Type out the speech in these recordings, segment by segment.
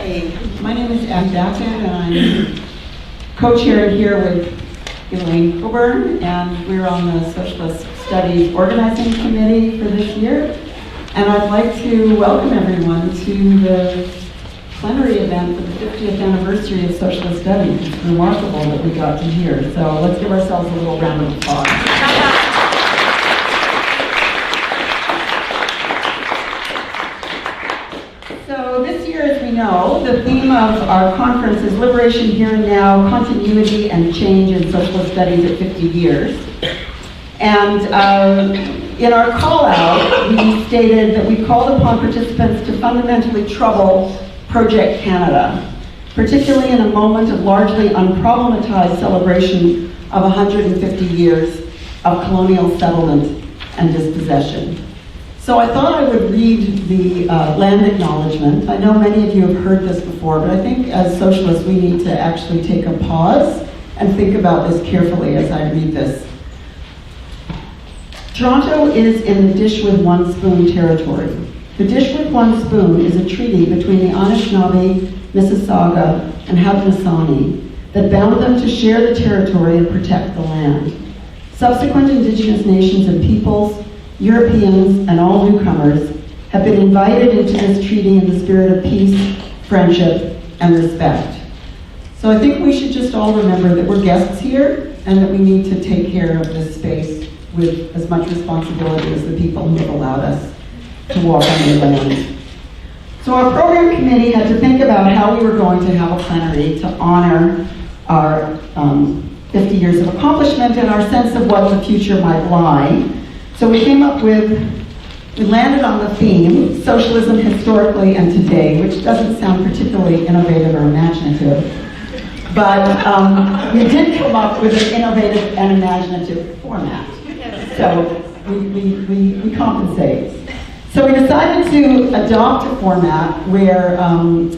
Hi, my name is Bakan, and I'm co-chairing here with Elaine, Coburn, and we're on the Socialist Studies Organizing Committee for this year. And I'd like to welcome everyone to the plenary event for the 50th anniversary of Socialist Studies. It's remarkable that we got to hear. So let's give ourselves a little round of applause. So this year, as we know, the theme of our conference is Liberation Here and Now, Continuity and Change in Socialist Studies at 50 Years. And in our call out, we stated that we called upon participants to fundamentally trouble Project Canada, particularly in a moment of largely unproblematized celebration of 150 years of colonial settlement and dispossession. So I thought I would read the land acknowledgement. I know many of you have heard this before, but I think as socialists we need to actually take a pause and think about this carefully as I read this. Toronto is in the dish with one spoon territory. The dish with one spoon is a treaty between the Anishinaabe, Mississauga, and Haudenosaunee that bound them to share the territory and protect the land. Subsequent Indigenous nations and peoples, Europeans, and all newcomers have been invited into this treaty in the spirit of peace, friendship, and respect. So I think we should just all remember that we're guests here and that we need to take care of this space with as much responsibility as the people who have allowed us to walk on their land. So our program committee had to think about how we were going to have a plenary to honor our 50 years of accomplishment and our sense of what the future might lie. So we landed on the theme, Socialism Historically and Today, which doesn't sound particularly innovative or imaginative. But we did come up with an innovative and imaginative format. So we compensate. So we decided to adopt a format where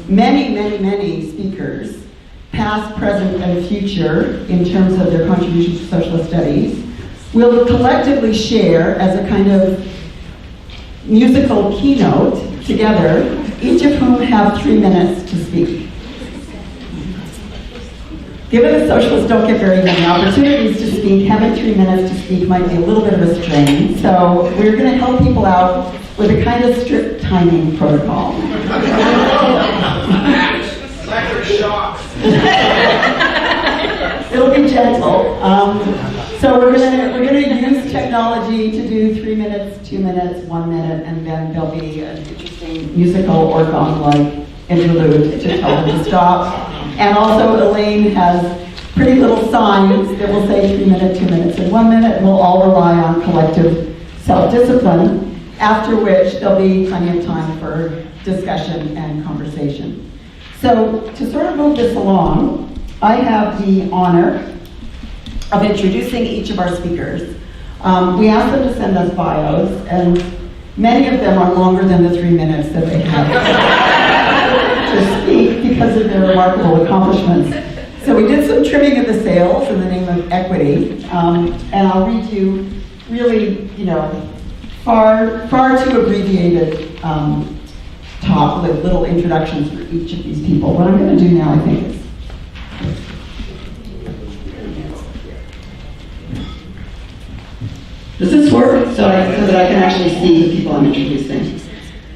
many speakers, past, present, and future, in terms of their contributions to socialist studies, will collectively share as a kind of musical keynote together, each of whom have 3 minutes to speak. Given that socialists don't get very many opportunities to speak, having 3 minutes to speak might be a little bit of a strain. So we're going to help people out with a kind of strict timing protocol. Electric shocks. It'll be gentle. So we're gonna use technology to do 3 minutes, 2 minutes, 1 minute, and then there'll be an interesting musical organ-like interlude to tell them to stop. And also Elaine has pretty little signs that will say 3 minutes, 2 minutes, and 1 minute, and we'll all rely on collective self-discipline, after which there'll be plenty of time for discussion and conversation. So to sort of move this along, I have the honor of introducing each of our speakers. We asked them to send us bios, and many of them are longer than the 3 minutes that they have to speak because of their remarkable accomplishments. So we did some trimming of the sails in the name of equity, and I'll read you really, far too abbreviated talk with little introductions for each of these people. What I'm going to do now, I think, is does this work so that I can actually see the people I'm introducing?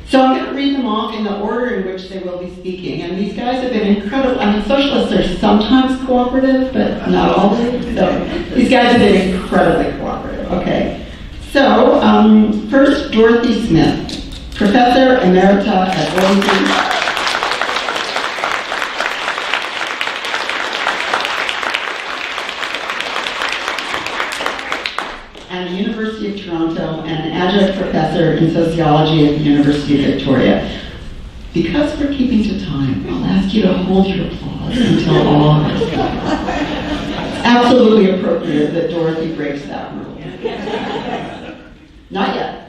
So I'm going to read them off in the order in which they will be speaking. And these guys have been incredible. I mean, socialists are sometimes cooperative, but not always. So these guys have been incredibly cooperative. Okay. So first, Dorothy Smith, Professor Emerita at Laurentian. And the University of Toronto, and an adjunct professor in sociology at the University of Victoria. Because we're keeping to time, I'll ask you to hold your applause until all of us go. It's absolutely appropriate that Dorothy breaks that rule. Not yet.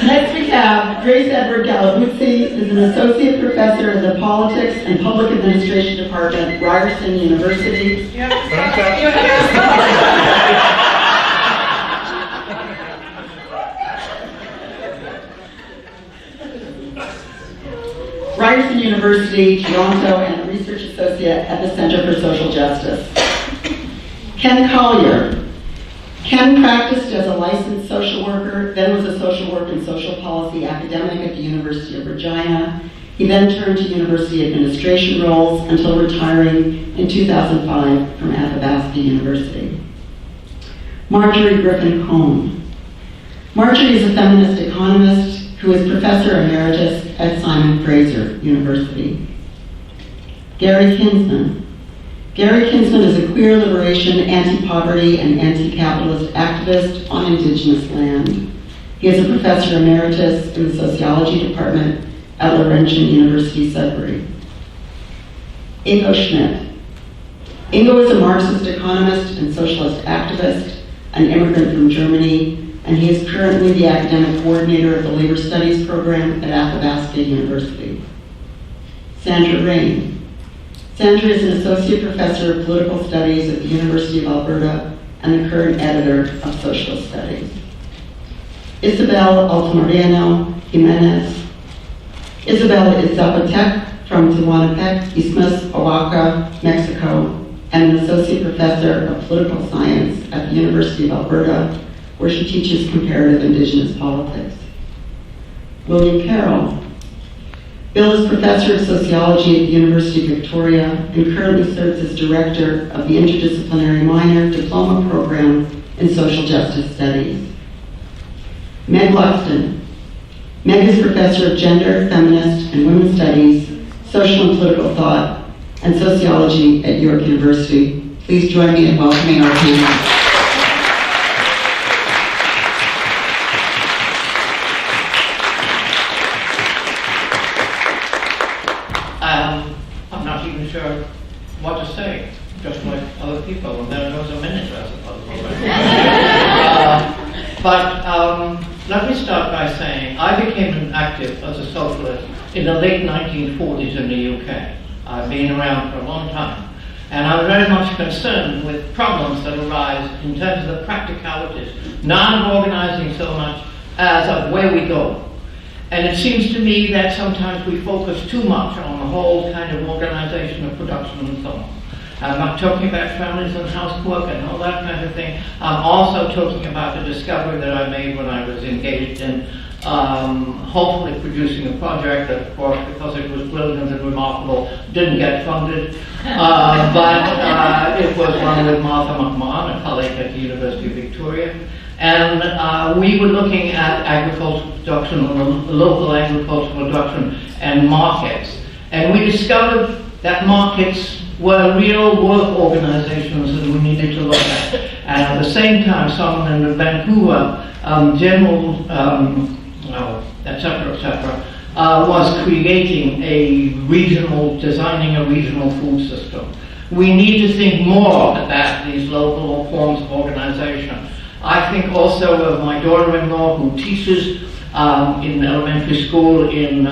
Next we have have Grace Edward Galabuzi is an associate professor in the Politics and Public Administration Department, Ryerson University. Ryerson University, Toronto, and a research associate at the Center for Social Justice. Ken Collier. Ken practiced as a licensed social worker, then was a social work and social policy academic at the University of Regina. He then turned to university administration roles until retiring in 2005 from Athabasca University. Marjorie Griffin Cohen. Marjorie is a feminist economist who is professor emeritus at Simon Fraser University. Gary Kinsman. Gary Kinsman is a queer liberation, anti-poverty, and anti-capitalist activist on Indigenous land. He is a professor emeritus in the sociology department at Laurentian University, Sudbury. Ingo Schmidt. Ingo is a Marxist economist and socialist activist, an immigrant from Germany, and he is currently the academic coordinator of the Labor Studies program at Athabasca University. Sandra Rein. Sandra is an associate professor of political studies at the University of Alberta and the current editor of Socialist Studies. Isabelle Altamirano-Jimanez. Isabelle is Zapotec from Tehuantepec, Isthmus, Oaxaca, Mexico, and an associate professor of political science at the University of Alberta, where she teaches comparative Indigenous politics. William Carroll. Bill is professor of sociology at the University of Victoria and currently serves as director of the interdisciplinary minor diploma program in social justice studies. Meg Luxton. Meg is professor of gender, feminist, and women's studies, social and political thought, and sociology at York University. Please join me in welcoming our panelists. I'm not even sure what to say, just like other people, and there goes a minute, I suppose. Let me start by saying I became active as a socialist in the late 1940s in the UK. I've been around for a long time, and I'm very much concerned with problems that arise in terms of the practicalities, not of organizing so much as of where we go. And it seems to me that sometimes we focus too much on the whole kind of organization of production and so on. I'm not talking about families and housework and all that kind of thing. I'm also talking about the discovery that I made when I was engaged in hopefully producing a project that, of course, because it was brilliant and remarkable, didn't get funded. But it was one with Martha McMahon, a colleague at the University of Victoria. And we were looking at agricultural production, local agricultural production, and markets. And we discovered that markets were real work organizations that we needed to look at. And at the same time, someone in Vancouver, was creating designing a regional food system. We need to think more about these local forms of organization. I think also of my daughter-in-law who teaches in elementary school in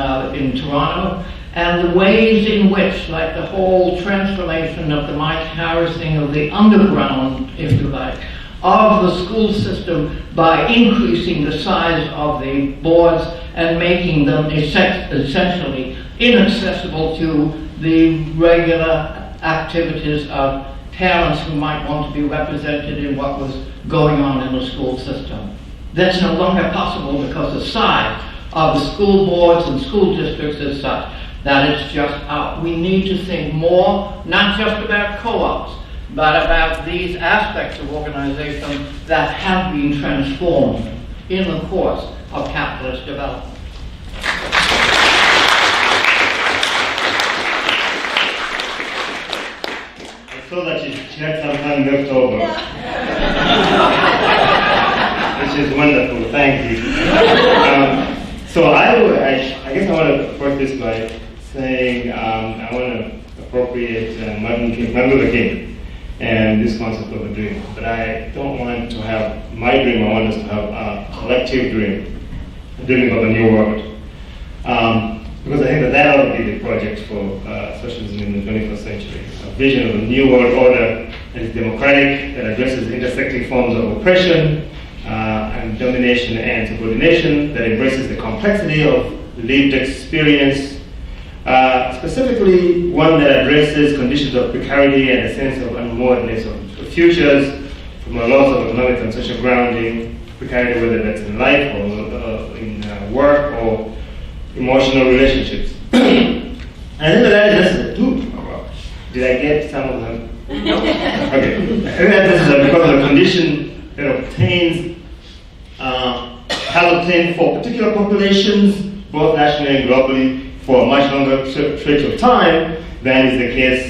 Toronto, and the ways in which, like the whole transformation of the Mike Harris thing, of the underground, if you like, of the school system by increasing the size of the boards and making them essentially inaccessible to the regular activities of parents who might want to be represented in what was going on in the school system. That's no longer possible because the size of the school boards and school districts is such that it's just out. We need to think more, not just about co-ops, but about these aspects of organization that have been transformed in the course of capitalist development. I saw that she had some time left over, which is wonderful. Thank you. So I guess I want to approach this by saying I want to appropriate Martin Luther King and this concept of a dream. But I don't want to have my dream. I want us to have a collective dream. dreaming of a new world. Because I think that ought to be the project for socialism in the 21st century. A vision of a new world order that is democratic, that addresses intersecting forms of oppression and domination and subordination, that embraces the complexity of lived experience, specifically one that addresses conditions of precarity and a sense of unmooredness of futures from a loss of economic and social grounding, precarity whether that's in life or in work or emotional relationships. I think that is did I get some of them? No. Okay. I think that this is because of the condition that has obtained for particular populations, both nationally and globally, for a much longer stretch of time than is the case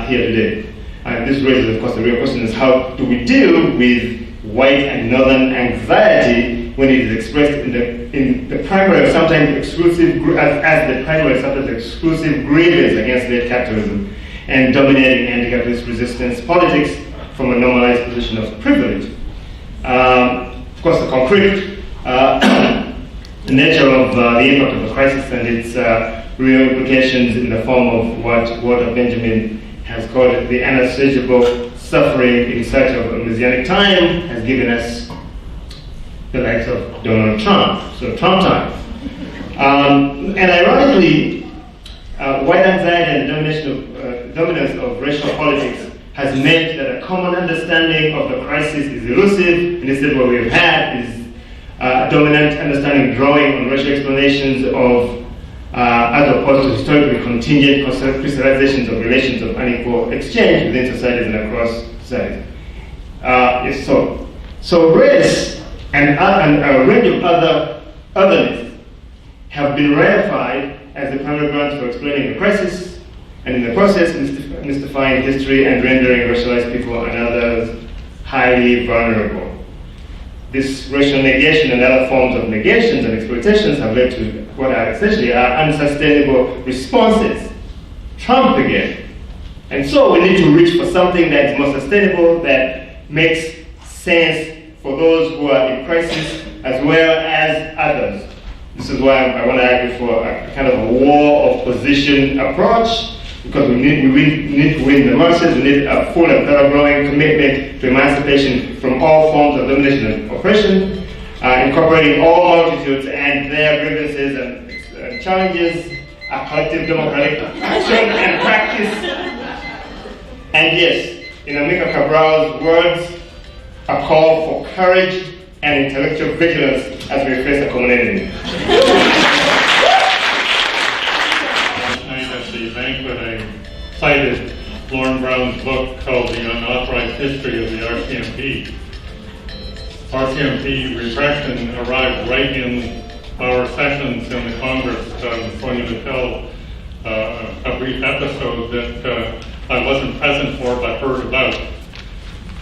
here today. And this raises, of course, the real question is how do we deal with white and northern anxiety when it is expressed in the primary, sometimes exclusive, as the primary, sometimes exclusive grievance against late capitalism and dominating anti-capitalist resistance politics from a normalized position of privilege. Of course, the concrete nature of the impact of the crisis and its real implications in the form of what Walter Benjamin has called the unassuageable suffering in search of a messianic time has given us the likes of Donald Trump, so Trump time. And ironically, white anxiety and dominance of racial politics has meant that a common understanding of the crisis is elusive, and instead what we've had is a dominant understanding drawing on racial explanations of as opposed to historically contingent crystallizations of relations of unequal exchange within societies and across societies. So race and a range of otherness have been reified as the primary grounds for explaining the crisis, and in the process mystifying history and rendering racialized people and others highly vulnerable. This racial negation and other forms of negations and exploitations have led to what are essentially unsustainable responses. Trump again. And so we need to reach for something that is more sustainable, that makes sense for those who are in crisis as well as others. This is why I want to argue for a kind of a war of position approach, because we need to win the masses. We need a full and thorough-going commitment to emancipation from all forms of domination and oppression, incorporating all multitudes and their grievances and challenges, a collective democratic action and practice. And yes, in Amilcar Cabral's words, a call for courage and intellectual vigilance as we face a common enemy. At the banquet, I cited Lauren Brown's book called The Unauthorized History of the RTMP. RTMP repression arrived right in our sessions in the Congress. I was going to tell a brief episode that I wasn't present for but heard about.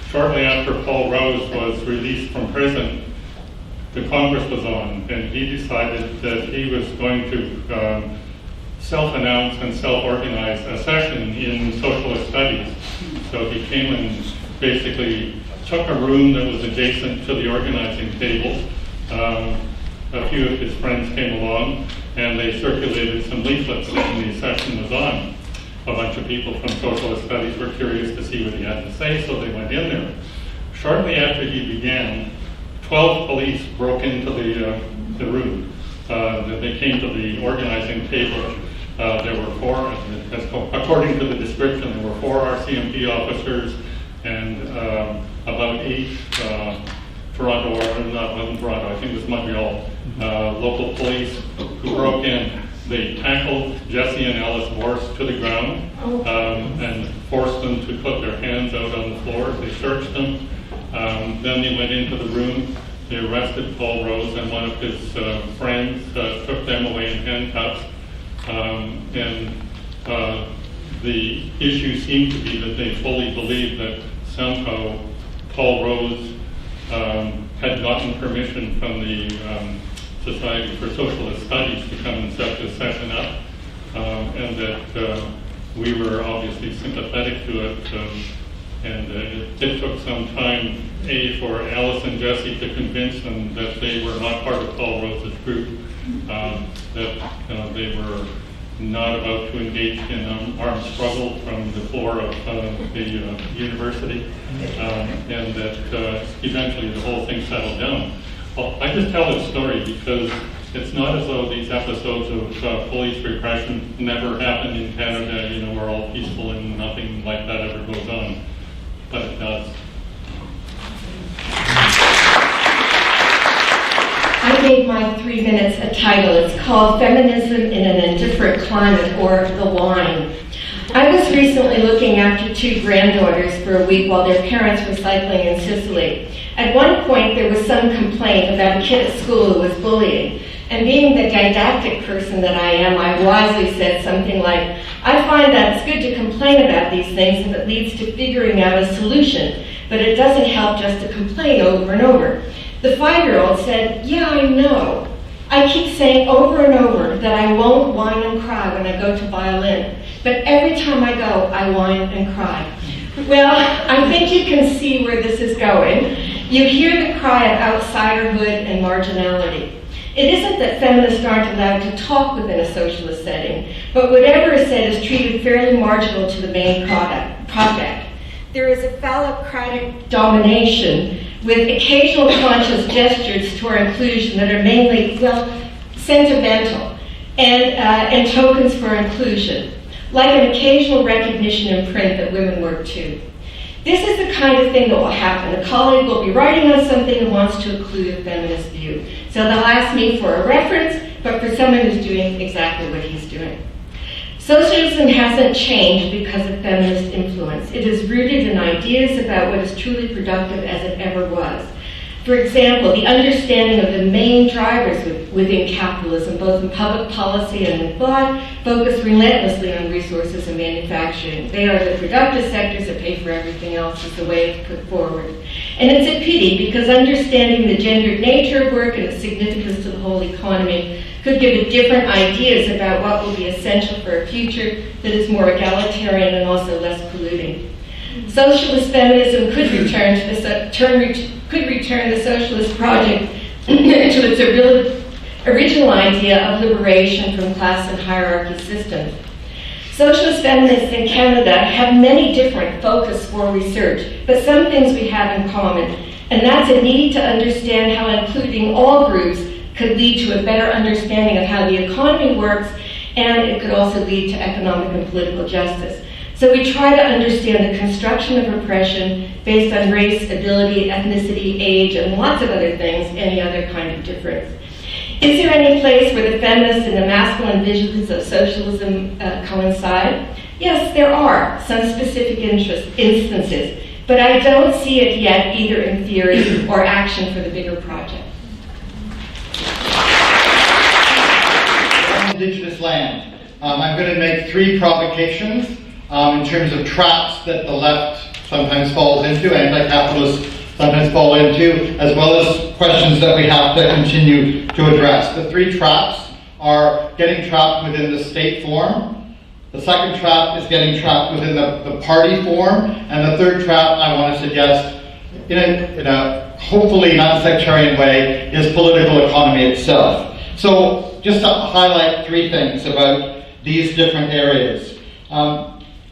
Shortly after Paul Rose was released from prison, the Congress was on, and he decided that he was going to self-announce and self-organize a session in Socialist Studies. So he came and basically took a room that was adjacent to the organizing table. A few of his friends came along, and they circulated some leaflets when the session was on. A bunch of people from Socialist Studies were curious to see what he had to say, so they went in there. Shortly after he began, 12 police broke into the room. They came to the organizing table. There were four, according to the description, there were 4 RCMP officers and about 8 Toronto, or not Toronto, I think it was Montreal, local police who broke in. They tackled Jesse and Alice Morse to the ground and forced them to put their hands out on the floor. They searched them. Then they went into the room. They arrested Paul Rose and one of his friends, took them away in handcuffs. The issue seemed to be that they fully believed that somehow Paul Rose had gotten permission from the Society for Socialist Studies to come and set this session up, and that we were obviously sympathetic to it, and it took some time for Alice and Jesse to convince them that they were not part of Paul Rose's group, that they were not about to engage in an armed struggle from the floor of the university, and that eventually the whole thing settled down. Well, I just tell this story because it's not as though these episodes of police repression never happened in Canada, we're all peaceful and nothing like that ever goes on, but it does. I gave my 3 minutes a title. It's called Feminism in an Indifferent Climate, or The Wine. I was recently looking after 2 granddaughters for a week while their parents were cycling in Sicily. At one point, there was some complaint about a kid at school who was bullying. And being the didactic person that I am, I wisely said something like, I find that it's good to complain about these things if it leads to figuring out a solution, but it doesn't help just to complain over and over. The 5-year-old said, yeah, I know. I keep saying over and over that I won't whine and cry when I go to violin, but every time I go, I whine and cry. Well, I think you can see where this is going. You hear the cry of outsiderhood and marginality. It isn't that feminists aren't allowed to talk within a socialist setting, but whatever is said is treated fairly marginal to the main project. There is a phallocratic domination with occasional conscious gestures toward inclusion that are mainly, sentimental and tokens for inclusion, like an occasional recognition in print that women work too. This is the kind of thing that will happen. A colleague will be writing on something and wants to include a feminist view. So they'll ask me for a reference, but for someone who's doing exactly what he's doing. Socialism hasn't changed because of feminist influence. It is rooted in ideas about what is truly productive as it ever was. For example, the understanding of the main drivers within capitalism, both in public policy and in thought, focus relentlessly on resources and manufacturing. They are the productive sectors that pay for everything else, is the way it's put forward. And it's a pity because understanding the gendered nature of work and its significance to the whole economy could give different ideas about what will be essential for a future that is more egalitarian and also less polluting. Socialist feminism could return the socialist project to its original idea of liberation from class and hierarchy systems. Socialist feminists in Canada have many different focus for research, but some things we have in common, and that's a need to understand how including all groups could lead to a better understanding of how the economy works, and it could also lead to economic and political justice. So we try to understand the construction of oppression based on race, ability, ethnicity, age, and lots of other things, any other kind of difference. Is there any place where the feminist and the masculine visions of socialism coincide? Yes, there are some specific instances, but I don't see it yet either in theory or action for the bigger project. Indigenous land. I'm going to make 3 provocations in terms of traps that the left sometimes falls into, anti-capitalists sometimes fall into, as well as questions that we have to continue to address. The 3 traps are getting trapped within the state form. The second trap is getting trapped within the party form. And the third trap I want to suggest, in a hopefully non-sectarian way, is political economy itself. So just to highlight 3 things about these different areas.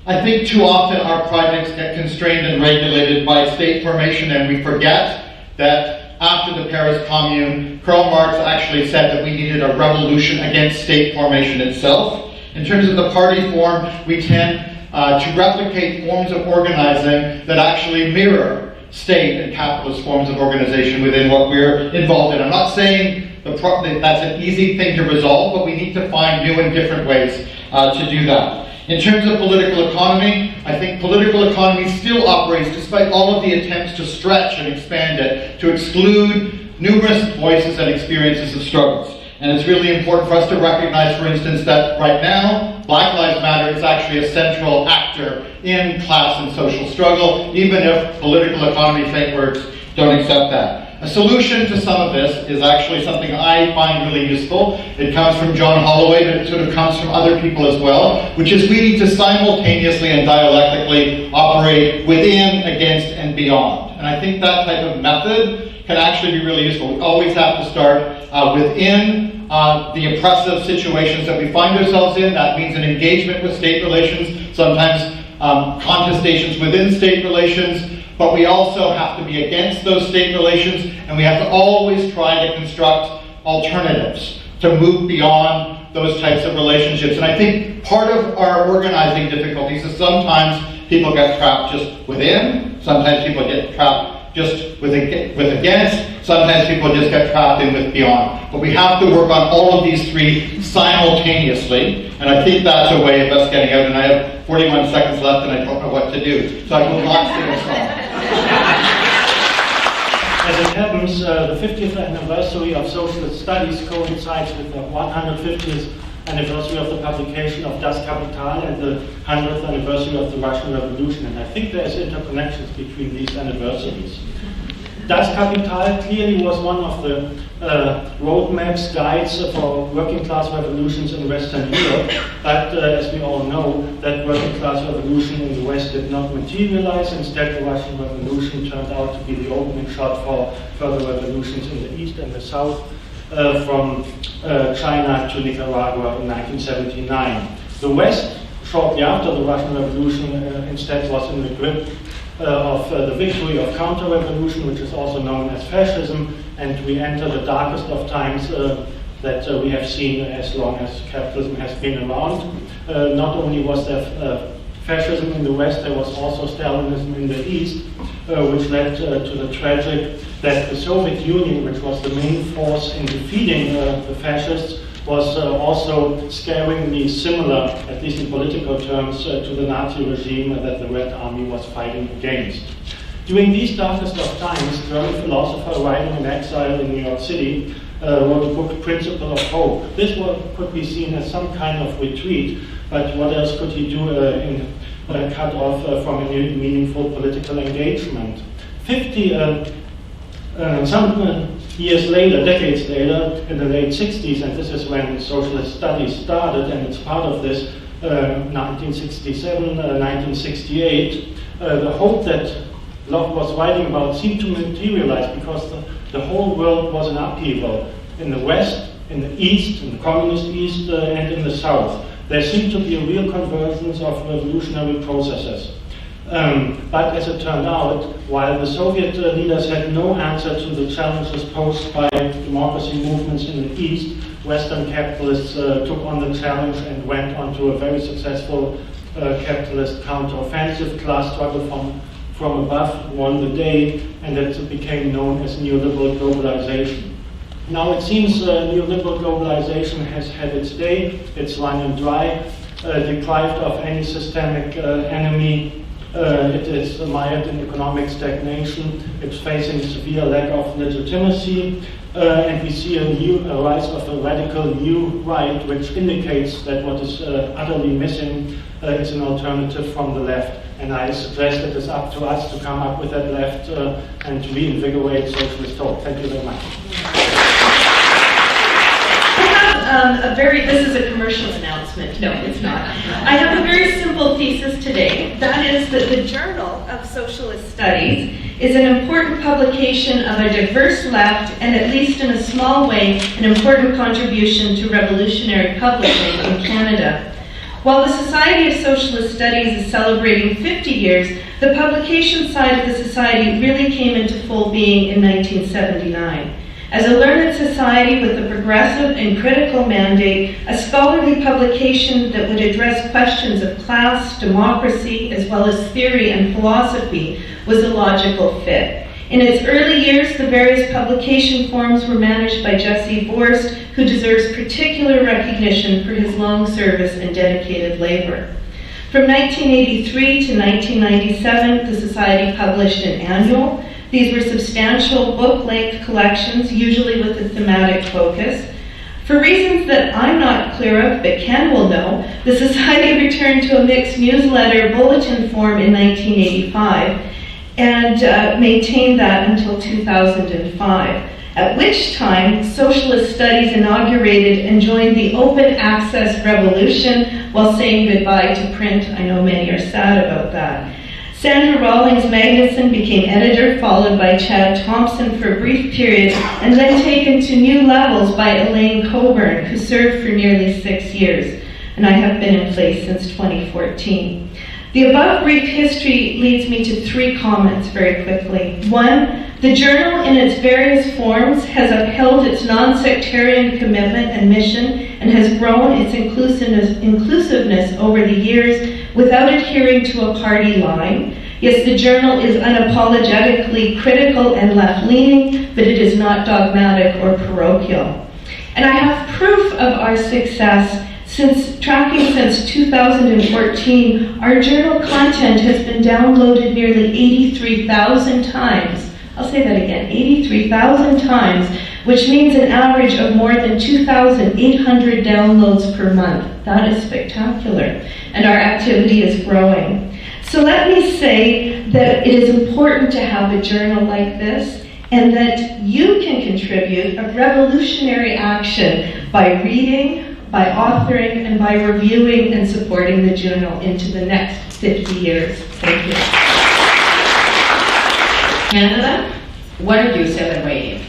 I think too often our projects get constrained and regulated by state formation, and we forget that after the Paris Commune, Karl Marx actually said that we needed a revolution against state formation itself. In terms of the party form, we tend to replicate forms of organizing that actually mirror state and capitalist forms of organization within what we're involved in. I'm not saying that's an easy thing to resolve, but we need to find new and different ways to do that. In terms of political economy, I think political economy still operates, despite all of the attempts to stretch and expand it, to exclude numerous voices and experiences of struggles. And it's really important for us to recognize, for instance, that right now, Black Lives Matter is actually a central actor in class and social struggle, even if political economy frameworks don't accept that. A solution to some of this is actually something I find really useful. It comes from John Holloway, but it sort of comes from other people as well, which is we need to simultaneously and dialectically operate within, against, and beyond. And I think that type of method can actually be really useful. We always have to start within the oppressive situations that we find ourselves in. That means an engagement with state relations, sometimes contestations within state relations, but we also have to be against those state relations, and we have to always try to construct alternatives to move beyond those types of relationships. And I think part of our organizing difficulties is sometimes people get trapped just within, sometimes people get trapped just with against, sometimes people just get trapped in with beyond. But we have to work on all of these three simultaneously, and I think that's a way of us getting out. And I have 41 seconds left and I don't know what to do, so I will not sing a song. As it happens, the 50th anniversary of Socialist Studies coincides with the 150th anniversary of the publication of Das Kapital and the 100th anniversary of the Russian Revolution, and I think there's interconnections between these anniversaries. Das Kapital clearly was one of the roadmaps, guides for working class revolutions in Western Europe, but as we all know, that working class revolution in the West did not materialize. Instead, the Russian Revolution turned out to be the opening shot for further revolutions in the East and the South, from China to Nicaragua in 1979. The West, shortly after the Russian Revolution, instead was in the grip of the victory of counter-revolution, which is also known as fascism, and we enter the darkest of times that we have seen as long as capitalism has been around. Not only was there fascism in the West, there was also Stalinism in the East, which led to the tragic that the Soviet Union, which was the main force in defeating the fascists, was also scarily similar, at least in political terms, to the Nazi regime that the Red Army was fighting against. During these darkest of times, German philosopher writing in exile in New York City wrote a book, Principle of Hope. This could be seen as some kind of retreat, but what else could he do in cut off from any meaningful political engagement? Some years later, decades later, in the late 60s, and this is when Socialist Studies started, and it's part of this 1967, 1968, the hope that Locke was writing about seemed to materialize because the whole world was in upheaval. In the West, in the East, in the communist East, and in the South. There seemed to be a real convergence of revolutionary processes. But as it turned out, while the Soviet leaders had no answer to the challenges posed by democracy movements in the East, Western capitalists took on the challenge and went on to a very successful capitalist counter-offensive. Class struggle from above won the day, and it became known as neoliberal globalization. Now it seems neoliberal globalization has had its day. It's running dry, deprived of any systemic enemy. It is mired in economic stagnation. It's facing a severe lack of legitimacy, and we see a rise of a radical new right, which indicates that what is utterly missing is an alternative from the left. And I suggest it is up to us to come up with that left and reinvigorate socialist hope. Thank you very much. This is a commercial announcement. No, it's not. I have a very simple thesis today. That is that the Journal of Socialist Studies is an important publication of a diverse left and, at least in a small way, an important contribution to revolutionary publishing in Canada. While the Society of Socialist Studies is celebrating 50 years, the publication side of the society really came into full being in 1979. As a learned society with a progressive and critical mandate, a scholarly publication that would address questions of class, democracy, as well as theory and philosophy was a logical fit. In its early years, the various publication forms were managed by Jesse Borst, who deserves particular recognition for his long service and dedicated labor. From 1983 to 1997, the Society published an annual. These were substantial book-length collections, usually with a thematic focus. For reasons that I'm not clear of, but Ken will know, the Society returned to a mixed newsletter bulletin form in 1985 and maintained that until 2005, at which time Socialist Studies inaugurated and joined the open access revolution while saying goodbye to print. I know many are sad about that. Sandra Rawlings Magnuson became editor, followed by Chad Thompson for a brief period, and then taken to new levels by Elaine Coburn, who served for nearly 6 years, and I have been in place since 2014. The above brief history leads me to 3 comments very quickly. 1, the journal in its various forms has upheld its non-sectarian commitment and mission and has grown its inclusiveness over the years without adhering to a party line. Yes, the journal is unapologetically critical and left-leaning, but it is not dogmatic or parochial. And I have proof of our success. Since 2014, our journal content has been downloaded nearly 83,000 times. I'll say that again, 83,000 times, which means an average of more than 2,800 downloads per month. That is spectacular, and our activity is growing. So let me say that it is important to have a journal like this, and that you can contribute a revolutionary action by reading, by authoring, and by reviewing and supporting the journal into the next 50 years. Thank you. Canada, what are you celebrating?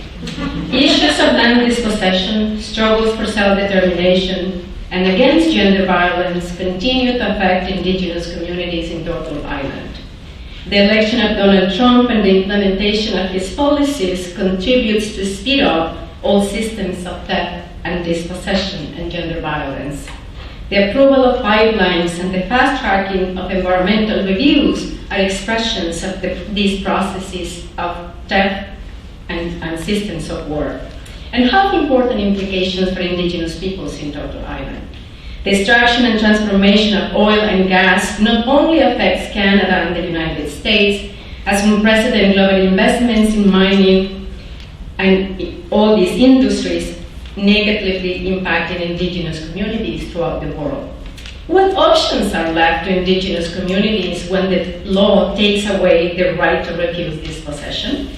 Issues of land dispossession, struggles for self-determination, and against gender violence continue to affect Indigenous communities in Turtle Island. The election of Donald Trump and the implementation of his policies contributes to speed up all systems of theft and dispossession and gender violence. The approval of pipelines and the fast-tracking of environmental reviews are expressions of these processes of theft and systems of work, and have important implications for Indigenous peoples in Turtle Island. The extraction and transformation of oil and gas not only affects Canada and the United States, as unprecedented global investments in mining and all these industries negatively impacting Indigenous communities throughout the world. What options are left to Indigenous communities when the law takes away the right to refuse dispossession?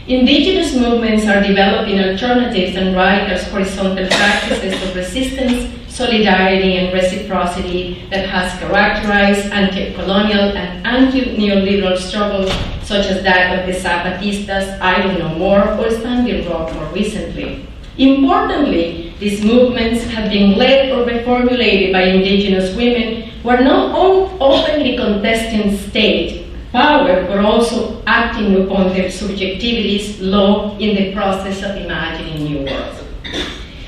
Indigenous movements are developing alternatives and radicals horizontal practices of resistance, solidarity, and reciprocity that has characterized anti-colonial and anti-neoliberal struggles, such as that of the Zapatistas, I Don't Know More, or Standing Rock more recently. Importantly, these movements have been led or reformulated by Indigenous women who are not openly contesting state power, but also acting upon their subjectivities law in the process of imagining new worlds.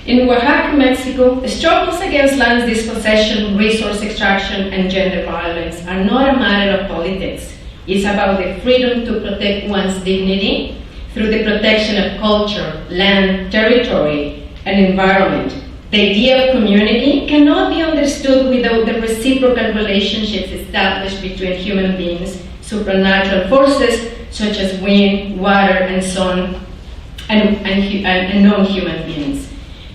In Oaxaca, Mexico, struggles against land dispossession, resource extraction, and gender violence are not a matter of politics. It's about the freedom to protect one's dignity through the protection of culture, land, territory, and environment. The idea of community cannot be understood without the reciprocal relationships established between human beings, supernatural forces such as wind, water, and sun, and non-human beings.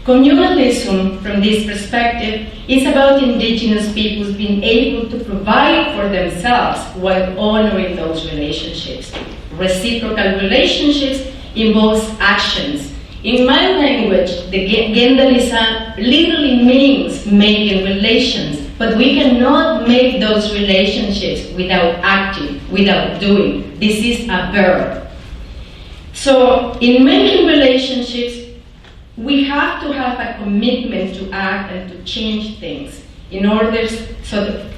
Communalism, from this perspective, is about Indigenous peoples being able to provide for themselves while honoring those relationships. Reciprocal relationships involves actions. In my language, the Gendalisa literally means making relations, but we cannot make those relationships without acting, without doing. This is a verb. So in making relationships, we have to have a commitment to act and to change things in order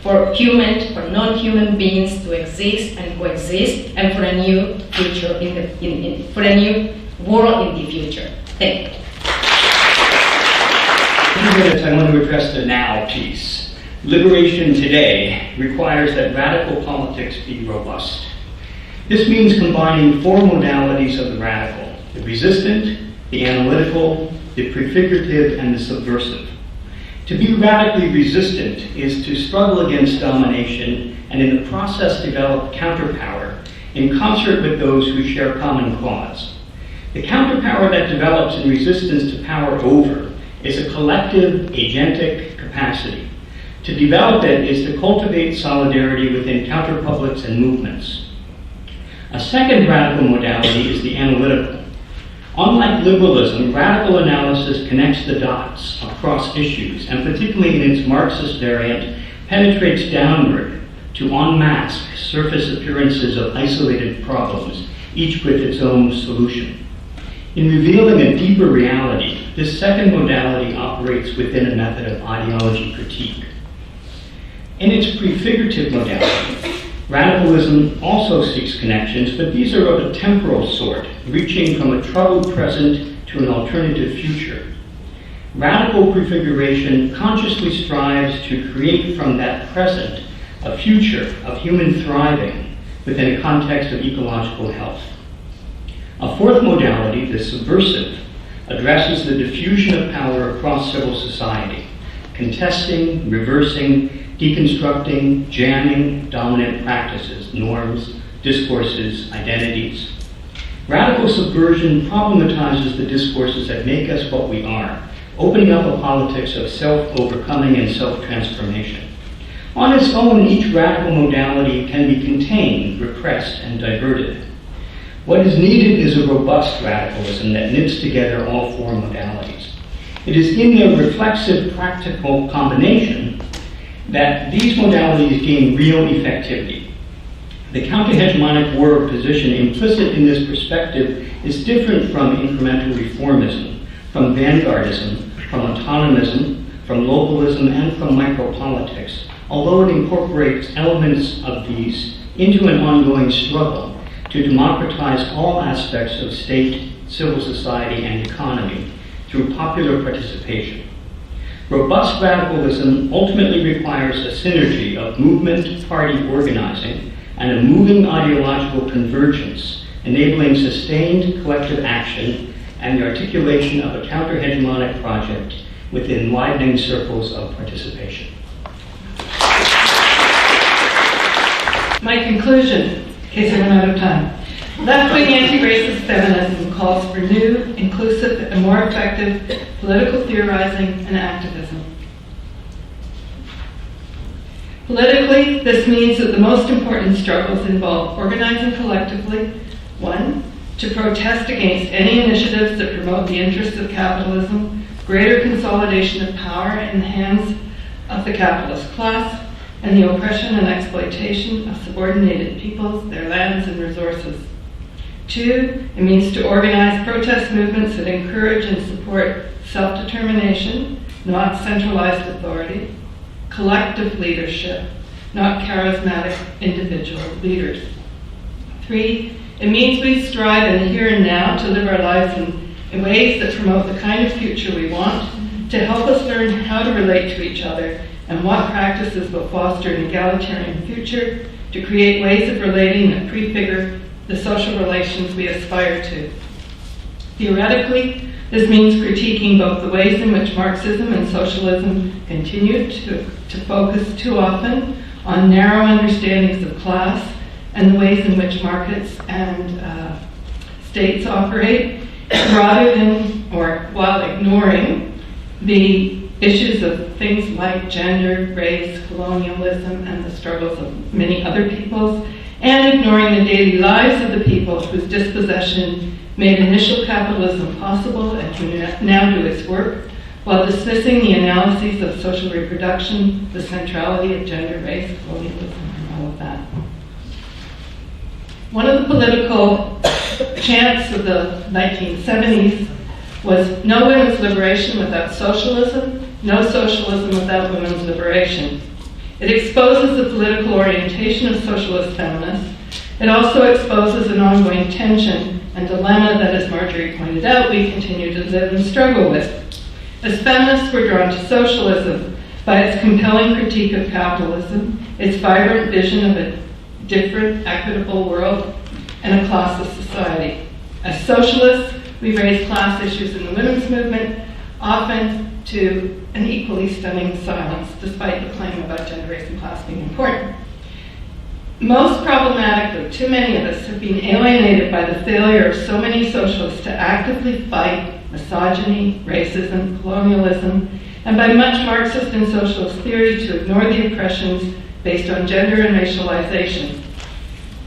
for non-human beings to exist and coexist, and for a new future for a new world in the future. Thank you. In 2 minutes, I want to address the now piece. Liberation today requires that radical politics be robust. This means combining 4 modalities of the radical: the resistant, the analytical, the prefigurative, and the subversive. To be radically resistant is to struggle against domination and in the process develop counterpower in concert with those who share common cause. The counterpower that develops in resistance to power over is a collective agentic capacity. To develop it is to cultivate solidarity within counterpublics and movements. A second radical modality is the analytical. Unlike liberalism, radical analysis connects the dots across issues, and particularly in its Marxist variant, penetrates downward to unmask surface appearances of isolated problems, each with its own solution. In revealing a deeper reality, this second modality operates within a method of ideology critique. In its prefigurative modality, radicalism also seeks connections, but these are of a temporal sort, reaching from a troubled present to an alternative future. Radical prefiguration consciously strives to create from that present a future of human thriving within a context of ecological health. A fourth modality, the subversive, addresses the diffusion of power across civil society, contesting, reversing, deconstructing, jamming dominant practices, norms, discourses, identities. Radical subversion problematizes the discourses that make us what we are, opening up a politics of self-overcoming and self-transformation. On its own, each radical modality can be contained, repressed, and diverted. What is needed is a robust radicalism that knits together all four modalities. It is in their reflexive, practical combination that these modalities gain real effectivity. The counter-hegemonic war of position implicit in this perspective is different from incremental reformism, from vanguardism, from autonomism, from localism, and from micropolitics, although it incorporates elements of these into an ongoing struggle to democratize all aspects of state, civil society, and economy through popular participation. Robust radicalism ultimately requires a synergy of movement, party organizing, and a moving ideological convergence, enabling sustained collective action and the articulation of a counter-hegemonic project within widening circles of participation. My conclusion, in case I run out of time. Left-wing anti-racist feminism calls for new, inclusive, and more effective political theorizing and activism. Politically, this means that the most important struggles involve organizing collectively, 1, to protest against any initiatives that promote the interests of capitalism, greater consolidation of power in the hands of the capitalist class, and the oppression and exploitation of subordinated peoples, their lands, and resources. 2, it means to organize protest movements that encourage and support self-determination, not centralized authority, collective leadership, not charismatic individual leaders. 3, it means we strive in the here and now to live our lives in ways that promote the kind of future we want, to help us learn how to relate to each other and what practices will foster an egalitarian future, to create ways of relating that prefigure the social relations we aspire to. Theoretically, this means critiquing both the ways in which Marxism and socialism continue to focus too often on narrow understandings of class and the ways in which markets and states operate, rather than, or while ignoring the issues of things like gender, race, colonialism, and the struggles of many other peoples, and ignoring the daily lives of the people whose dispossession made initial capitalism possible and who now do its work, while dismissing the analyses of social reproduction, the centrality of gender, race, colonialism, and all of that. One of the political chants of the 1970s was no women's liberation without socialism, no socialism without women's liberation. It exposes the political orientation of socialist feminists. It also exposes an ongoing tension and dilemma that, as Marjorie pointed out, we continue to live and struggle with. As feminists, we're drawn to socialism by its compelling critique of capitalism, its vibrant vision of a different, equitable world, and a classless society. As socialists, we raise class issues in the women's movement, often to an equally stunning silence, despite the claim about gender, race, and class being important. Most problematically, too many of us have been alienated by the failure of so many socialists to actively fight misogyny, racism, colonialism, and by much Marxist and socialist theory to ignore the oppressions based on gender and racialization.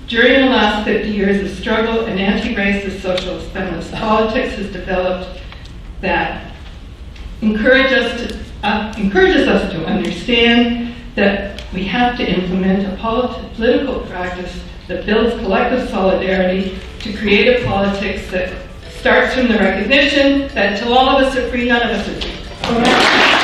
During the last 50 years of struggle, an anti-racist socialist feminist politics has developed that encourages us to understand that We have to implement a political practice that builds collective solidarity to create a politics that starts from the recognition that till all of us are free, none of us are free.